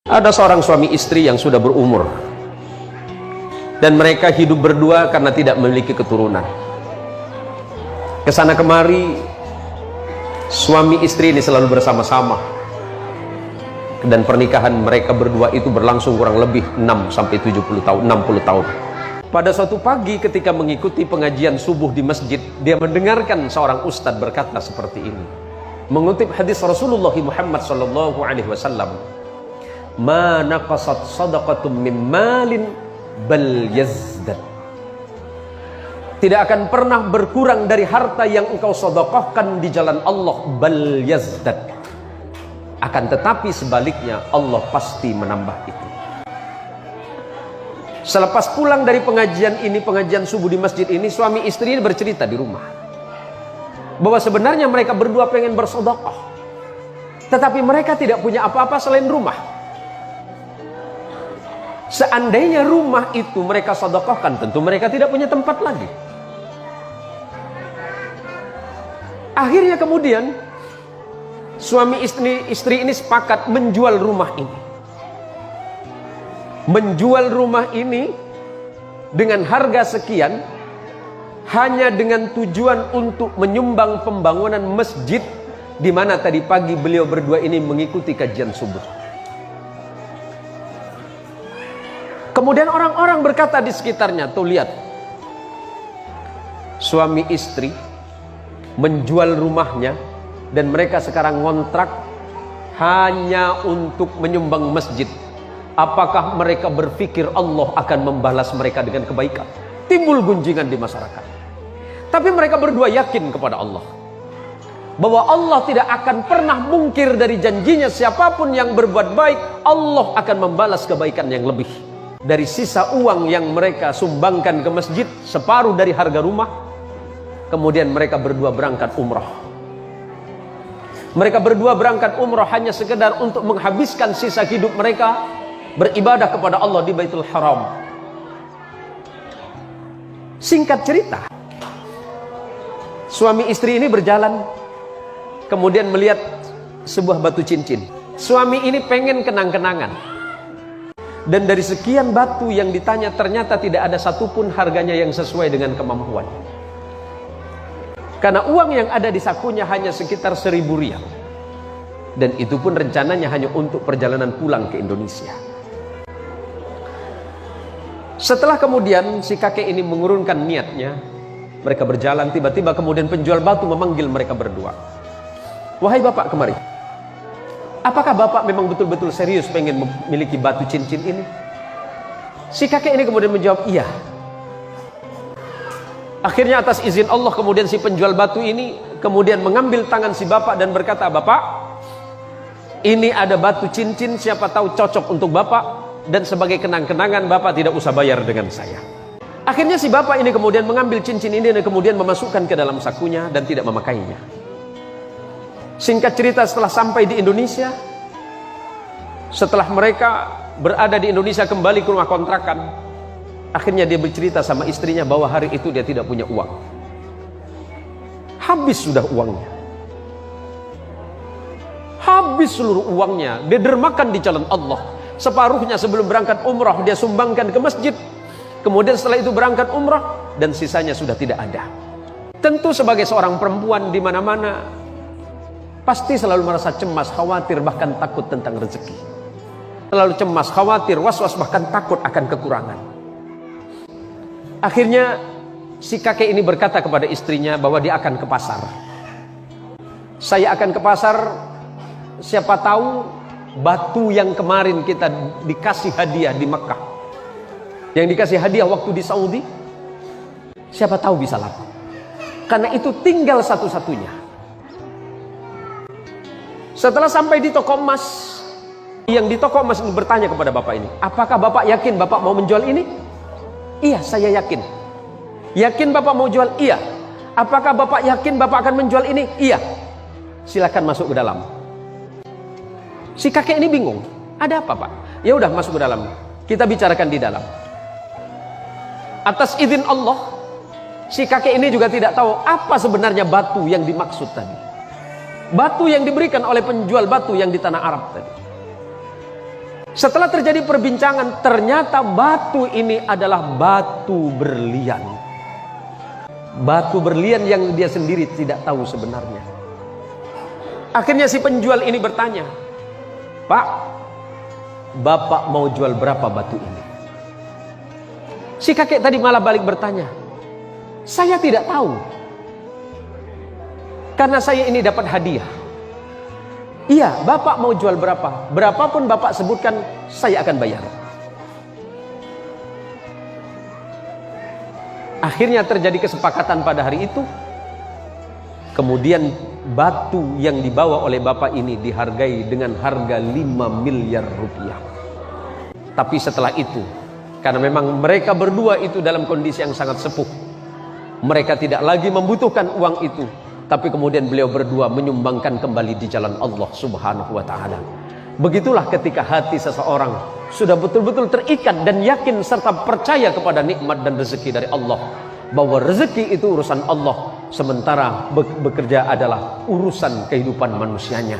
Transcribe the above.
Ada seorang suami istri yang sudah berumur dan mereka hidup berdua karena tidak memiliki keturunan. Kesana kemari suami istri ini selalu bersama-sama, dan pernikahan mereka berdua itu berlangsung kurang lebih 6-70 tahun, 60 tahun. Pada suatu pagi ketika mengikuti pengajian subuh di masjid, dia mendengarkan seorang ustadz berkata seperti ini, mengutip hadis Rasulullah Muhammad SAW, "Ma naqasat sadaqatum min malin bal yazdad." Tidak akan pernah berkurang dari harta yang engkau sedekahkan di jalan Allah, bal yazdad. Akan tetapi sebaliknya Allah pasti menambah itu. Selepas pulang dari pengajian ini, pengajian subuh di masjid ini, suami istri ini bercerita di rumah bahwa sebenarnya mereka berdua pengen bersedekah, tetapi mereka tidak punya apa-apa selain rumah. Seandainya rumah itu mereka sedekahkan, tentu mereka tidak punya tempat lagi. Akhirnya kemudian suami istri ini sepakat menjual rumah ini. Menjual rumah ini dengan harga sekian, hanya dengan tujuan untuk menyumbang pembangunan masjid di mana tadi pagi beliau berdua ini mengikuti kajian subuh. Kemudian orang-orang berkata di sekitarnya, tuh lihat, suami istri menjual rumahnya dan mereka sekarang ngontrak hanya untuk menyumbang masjid. Apakah mereka berpikir Allah akan membalas mereka dengan kebaikan? Timbul gunjingan di masyarakat. Tapi mereka berdua yakin kepada Allah bahwa Allah tidak akan pernah mungkir dari janjinya. Siapapun yang berbuat baik, Allah akan membalas kebaikan yang lebih. Dari sisa uang yang mereka sumbangkan ke masjid, separuh dari harga rumah, kemudian mereka berdua berangkat umrah. Mereka berdua berangkat umrah hanya sekedar untuk menghabiskan sisa hidup mereka beribadah kepada Allah di Baitul Haram. Singkat cerita, suami istri ini berjalan, kemudian melihat sebuah batu cincin. Suami ini pengen kenang-kenangan, dan dari sekian batu yang ditanya ternyata tidak ada satupun harganya yang sesuai dengan kemampuan. Karena uang yang ada di sakunya hanya sekitar 1.000 rial, dan itu pun rencananya hanya untuk perjalanan pulang ke Indonesia. Setelah kemudian si kakek ini mengurungkan niatnya, mereka berjalan, tiba-tiba kemudian penjual batu memanggil mereka berdua. "Wahai bapak, kemari. Apakah bapak memang betul-betul serius pengen memiliki batu cincin ini?" Si kakek ini kemudian menjawab, "Iya." Akhirnya atas izin Allah kemudian si penjual batu ini kemudian mengambil tangan si bapak dan berkata, "Bapak, ini ada batu cincin, siapa tahu cocok untuk bapak, dan sebagai kenang-kenangan bapak tidak usah bayar dengan saya." Akhirnya si bapak ini kemudian mengambil cincin ini dan kemudian memasukkan ke dalam sakunya dan tidak memakainya. Singkat cerita, setelah sampai di Indonesia, setelah mereka berada di Indonesia kembali ke rumah kontrakan, akhirnya dia bercerita sama istrinya bahwa hari itu dia tidak punya uang. Habis sudah uangnya. Habis seluruh uangnya, dia dermakan di jalan Allah. Separuhnya sebelum berangkat umrah dia sumbangkan ke masjid. Kemudian setelah itu berangkat umrah dan sisanya sudah tidak ada. Tentu sebagai seorang perempuan di mana-mana pasti selalu merasa cemas, khawatir, bahkan takut tentang rezeki. Selalu cemas, khawatir, was-was, bahkan takut akan kekurangan. Akhirnya si kakek ini berkata kepada istrinya bahwa dia akan ke pasar. "Saya akan ke pasar, siapa tahu batu yang kemarin kita dikasih hadiah di Mekah, yang dikasih hadiah waktu di Saudi, siapa tahu bisa laku. Karena itu tinggal satu-satunya." Setelah sampai di toko emas, yang di toko emas ini bertanya kepada bapak ini, "Apakah bapak yakin bapak mau menjual ini?" "Iya, saya yakin." "Yakin bapak mau jual?" "Iya." "Apakah bapak yakin bapak akan menjual ini?" "Iya." "Silakan masuk ke dalam." Si kakek ini bingung, "Ada apa, Pak?" "Ya udah, masuk ke dalam, kita bicarakan di dalam." Atas izin Allah, si kakek ini juga tidak tahu apa sebenarnya batu yang dimaksud tadi. Batu yang diberikan oleh penjual batu yang di tanah Arab tadi. Setelah terjadi perbincangan, ternyata batu ini adalah batu berlian. Batu berlian yang dia sendiri tidak tahu sebenarnya. Akhirnya si penjual ini bertanya, "Pak, Bapak mau jual berapa batu ini?" Si kakek tadi malah balik bertanya, "Saya tidak tahu. Karena saya ini dapat hadiah. Iya, Bapak mau jual berapa? Berapapun Bapak sebutkan, saya akan bayar." Akhirnya terjadi kesepakatan pada hari itu. Kemudian batu yang dibawa oleh Bapak ini dihargai dengan harga 5 miliar rupiah. Tapi setelah itu, karena memang mereka berdua itu dalam kondisi yang sangat sepuh, mereka tidak lagi membutuhkan uang itu. Tapi kemudian beliau berdua menyumbangkan kembali di jalan Allah Subhanahu wa ta'ala. Begitulah ketika hati seseorang sudah betul-betul terikat dan yakin serta percaya kepada nikmat dan rezeki dari Allah, bahwa rezeki itu urusan Allah, sementara bekerja adalah urusan kehidupan manusianya.